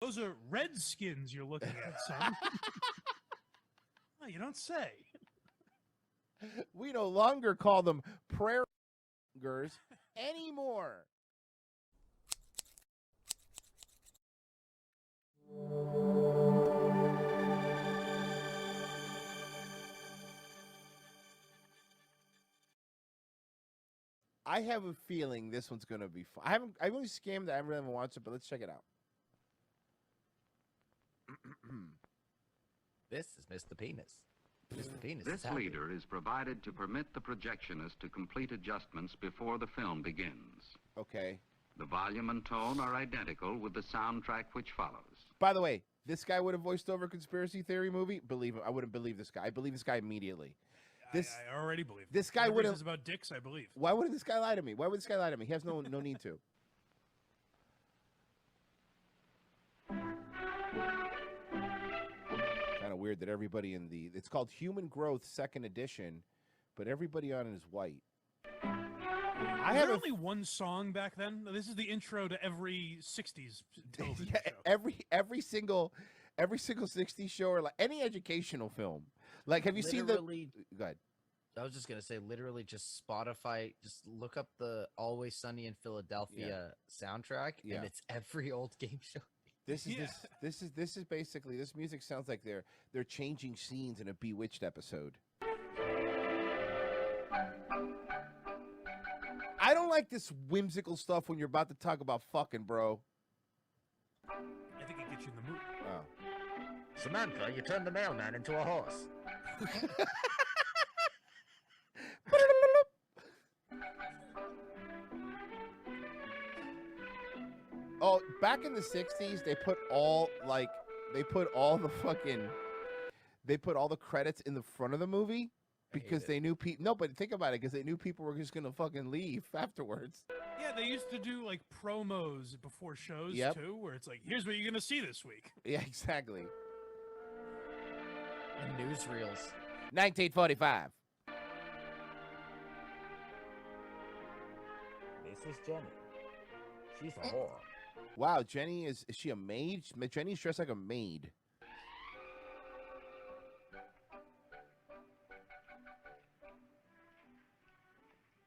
Those are redskins you're looking at, son. Oh, you don't say. We no longer call them prayer-gers anymore. I have a feeling this one's gonna be fun. I've only skimmed. I really haven't watched it, but let's check it out. This is Mr. Penis. Mr. Penis This is happy. leader is provided to permit the projectionist to complete adjustments before the film begins. Okay. The volume and tone are identical with the soundtrack which follows. By the way, this guy would have voiced over a conspiracy theory movie. Believe him. I wouldn't believe this guy. I believe this guy immediately. I already believe. This guy would have. about dicks, I believe. Why would this guy lie to me? Why would this guy lie to me? He has no need to. Kind of weird that everybody in it's called Human Growth Second Edition, but everybody on it is white. I had only one song back then. This is the intro to every '60s television show. Every single '60s show or like any educational film. Like, have you seen the? Go ahead. I was just gonna say, literally, just Spotify. Just look up the Always Sunny in Philadelphia soundtrack, and it's every old game show. This is basically, this music sounds like they're changing scenes in a Bewitched episode. I don't like this whimsical stuff when you're about to talk about fucking, bro. I think it gets you in the mood. Oh. Samantha, you turned the mailman into a horse. Oh, back in the 60s, they put all the credits in the front of the movie because they knew people. No, but think about it, because they knew people were just gonna fucking leave afterwards. Yeah, they used to do like promos before shows too, where it's like, here's what you're gonna see this week. Yeah, exactly. And newsreels. 1945. This is Jenny. She's a whore. Wow, Jenny is she a maid? Jenny's dressed like a maid.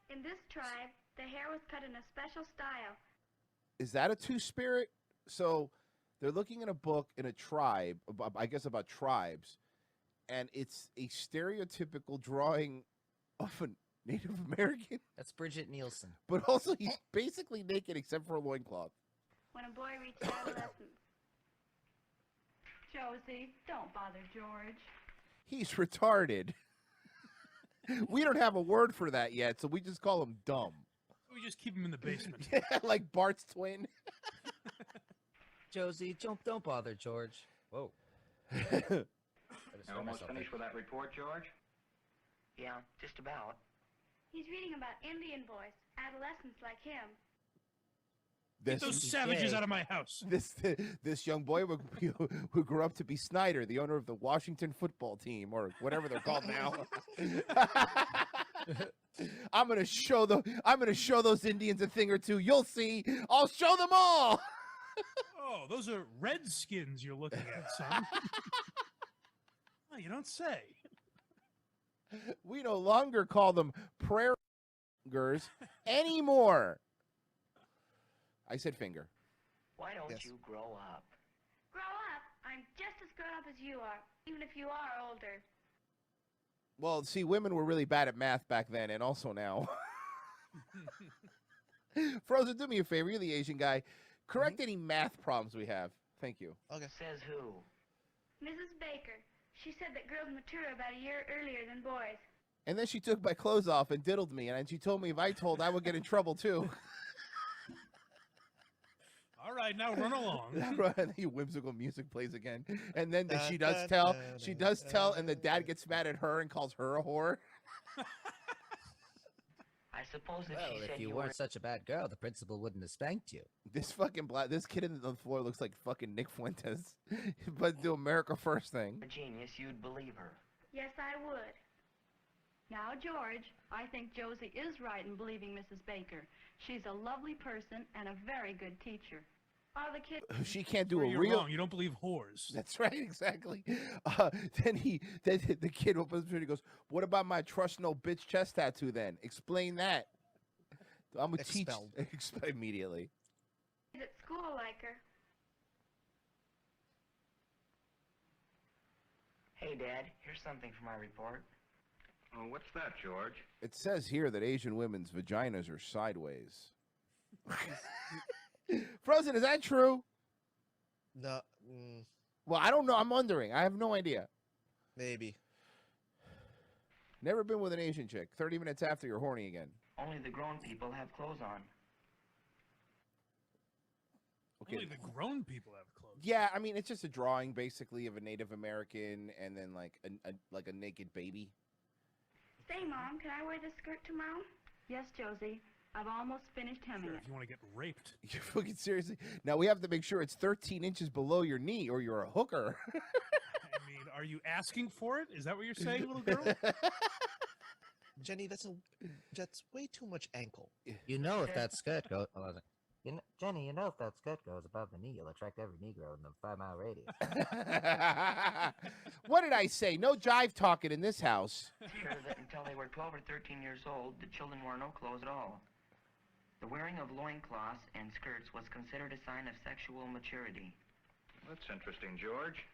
In this tribe, the hair was cut in a special style. Is that a two-spirit? So they're looking in a book in a tribe, I guess about tribes, and it's a stereotypical drawing of a Native American. That's Bridget Nielsen. But also he's basically naked except for a loincloth. When a boy reached adolescence. Josie, don't bother George. He's retarded. We don't have a word for that yet, so we just call him dumb. We just keep him in the basement. Like Bart's twin. Josie, don't bother George. Whoa. Almost finished with that report, George? Yeah, just about. He's reading about Indian boys, adolescents like him. Get those savages out of my house. This young boy who grew up to be Snyder, the owner of the Washington football team, or whatever they're called now. I'm gonna show those Indians a thing or two. You'll see. I'll show them all. Oh, those are redskins you're looking at, son. Oh, you don't say. We no longer call them prayer-gers anymore. I said finger. Why don't you grow up? Grow up? I'm just as grown up as you are, even if you are older. Well, see, women were really bad at math back then, and also now. Frozen, do me a favor. You're the Asian guy. Correct any math problems we have. Thank you. Okay. Says who? Mrs. Baker. She said that girls mature about a year earlier than boys. And then she took my clothes off and diddled me, and she told me if I told, I would get in trouble too. All right, now run along. The whimsical music plays again, and then she does tell, and the dad gets mad at her and calls her a whore. I suppose if you weren't such a bad girl, the principal wouldn't have spanked you. This kid on the floor looks like fucking Nick Fuentes, but do America First thing. A genius, you'd believe her. Yes, I would. Now, George, I think Josie is right in believing Mrs. Baker. She's a lovely person and a very good teacher. All the kids. She can't do Where a you're real. wrong. You don't believe whores. That's right, exactly. Then the kid opens up and he goes, "What about my trust no bitch chest tattoo? Then explain that." I'm gonna teach immediately. Kids at school like her. Hey, Dad, here's something for my report. Oh, what's that, George? It says here that Asian women's vaginas are sideways. Frozen, is that true? No. Well, I don't know. I'm wondering. I have no idea. Maybe. Never been with an Asian chick. 30 minutes after you're horny again. Only the grown people have clothes on. Okay. Only the grown people have clothes. Yeah, I mean it's just a drawing basically of a Native American and then like a naked baby. Say, Mom, can I wear this skirt tomorrow? Yes, Josie. I've almost finished hemming Sure, it. if you want to get raped. You're fucking seriously. Now we have to make sure it's 13 inches below your knee or you're a hooker. I mean, are you asking for it? Is that what you're saying, little girl? Jenny, that's way too much ankle. You know if that skirt goes... Jenny, you know if that skirt goes above the knee, you'll attract every Negro in the 5-mile radius. What did I say? No jive talking in this house. Here that until they were 12 or 13 years old, the children wore no clothes at all. The wearing of loincloths and skirts was considered a sign of sexual maturity. That's interesting, George.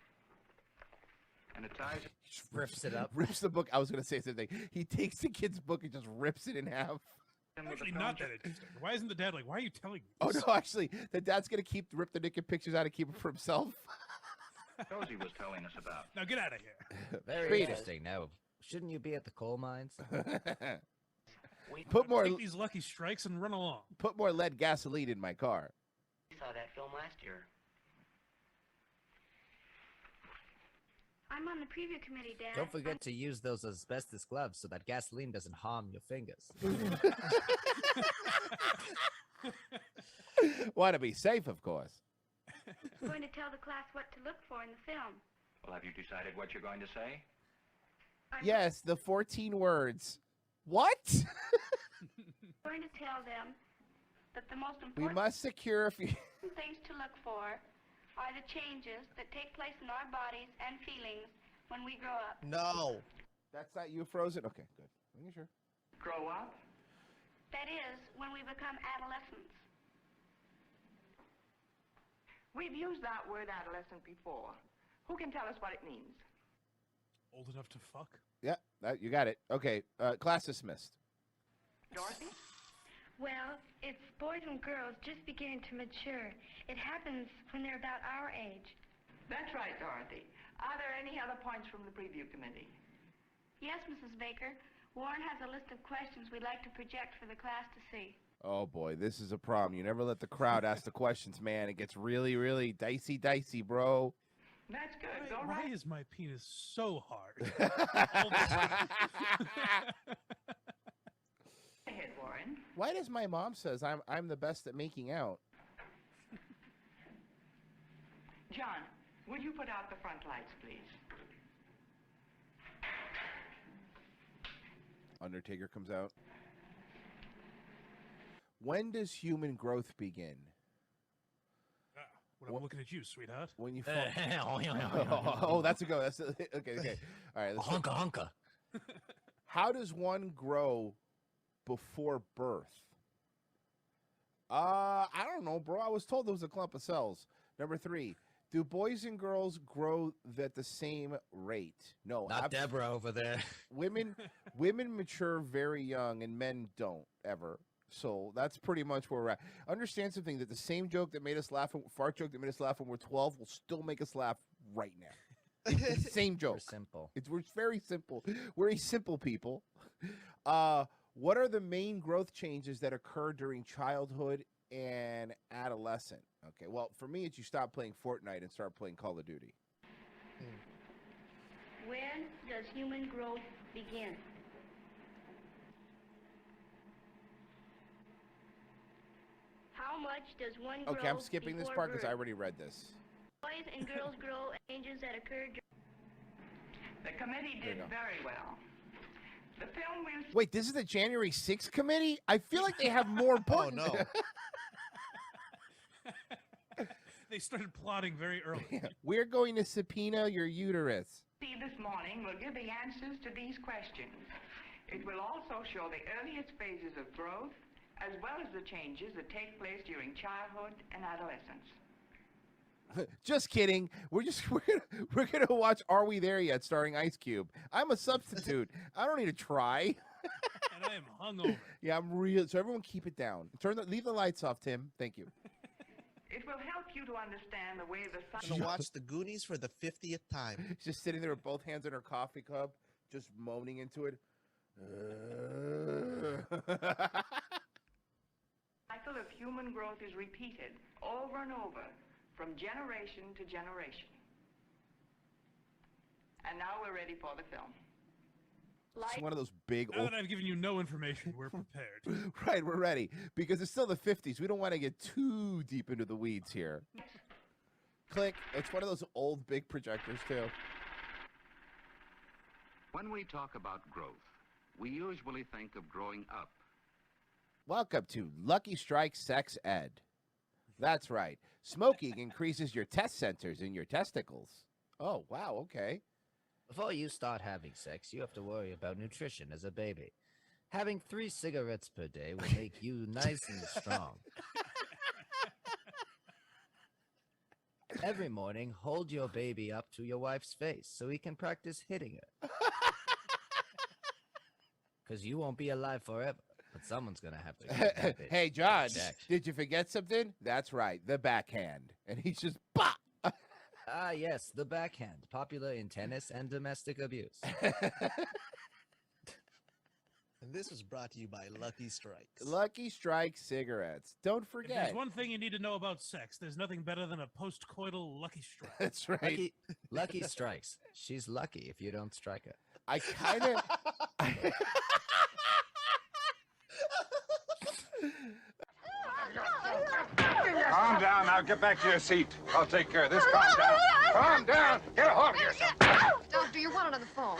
And it ties... Rips it up. Rips the book. I was going to say something. He takes the kid's book and just rips it in half. Actually, not that interesting. Why isn't the dad like, why are you telling me Oh, this? no, actually, the dad's going to rip the naked pictures out and keep it for himself. Josie was telling us about. Now get out of here. Very Read it. interesting. Now, shouldn't you be at the coal mines? Put more Take these lucky strikes and run along. Put more lead gasoline in my car. We saw that film last year. I'm on the preview committee, Dad. Don't forget to use those asbestos gloves so that gasoline doesn't harm your fingers. Want to be safe, of course. I'm going to tell the class what to look for in the film. Well, have you decided what you're going to say? Yes, the 14 words. What? I'm going to tell them that the most We important must secure things to look for are the changes that take place in our bodies and feelings when we grow up. No. That's not you, Frozen? Okay, good. Making sure. Grow up? That is, when we become adolescents. We've used that word adolescent before. Who can tell us what it means? Old enough to fuck? Yeah, you got it. Okay, class dismissed. Dorothy? Well, it's boys and girls just beginning to mature. It happens when they're about our age. That's right, Dorothy. Are there any other points from the preview committee? Yes, Mrs. Baker. Warren has a list of questions we'd like to project for the class to see. Oh, boy, this is a problem. You never let the crowd ask the questions, man. It gets really, really dicey, bro. That's good. Go Why right. is my penis so hard? ahead, Warren. Why does my mom says I'm the best at making out? John, would you put out the front lights, please? Undertaker comes out. When does human growth begin? When I'm looking at you, sweetheart. When you fall. Oh, that's a go. That's okay. All right. Let's Honka. How does one grow before birth? I don't know, bro. I was told there was a clump of cells. Number 3. Do boys and girls grow at the same rate? No. Not Deborah over there. Women mature very young and men don't ever. So that's pretty much where we're at. Understand something, that the same joke that made us laugh, fart joke that made us laugh when we're 12 will still make us laugh right now. It's the same joke. We're simple. We're very simple. We're a simple people. What are the main growth changes that occur during childhood and adolescent? Okay, well, for me, it's you stop playing Fortnite and start playing Call of Duty. When does human growth begin? How much does one grow? Okay, I'm skipping this part because I already read this. Boys and girls grow at changes that occur during... The committee did very well. The film will... Wait, this is the January 6th committee? I feel like they have more important... Oh, no. They started plotting very early. We're going to subpoena your uterus. This morning will give the answers to these questions. It will also show the earliest phases of growth, as well as the changes that take place during childhood and adolescence. Just kidding. We're gonna watch Are We There Yet starring Ice Cube. I'm a substitute. I don't need to try. And I am hungover. Yeah, I'm real. So everyone keep it down. Leave the lights off, Tim. Thank you. It will help you to understand the way the I'm gonna watch The Goonies for the 50th time. Just sitting there with both hands in her coffee cup, just moaning into it. cycle of human growth is repeated over and over from generation to generation. And now we're ready for the film. It's one of those big Now that I've given you no information, we're prepared. Right, we're ready. Because it's still the 50s. We don't want to get too deep into the weeds here. Click. It's one of those old big projectors, too. When we talk about growth, we usually think of growing up. Welcome to Lucky Strike Sex Ed. That's right. Smoking increases your test sensors in your testicles. Oh, wow, okay. Before you start having sex, you have to worry about nutrition as a baby. Having 3 cigarettes per day will make you nice and strong. Every morning, hold your baby up to your wife's face so he can practice hitting her. Because you won't be alive forever, but someone's going to have to get that bitch. Hey, John, checked. did you forget something? That's right, the backhand. And he's just, bah! Ah, yes, the backhand, popular in tennis and domestic abuse. And this was brought to you by Lucky Strikes. Lucky Strike cigarettes. Don't If forget. there's one thing you need to know about sex, there's nothing better than a post-coital Lucky Strike. That's right. Lucky Strikes. She's lucky if you don't strike her. I kind of... Calm down now. Get back to your seat. I'll take care of this. Calm down. Calm down. Get a hold of yourself. Doctor, you're wanted on the phone.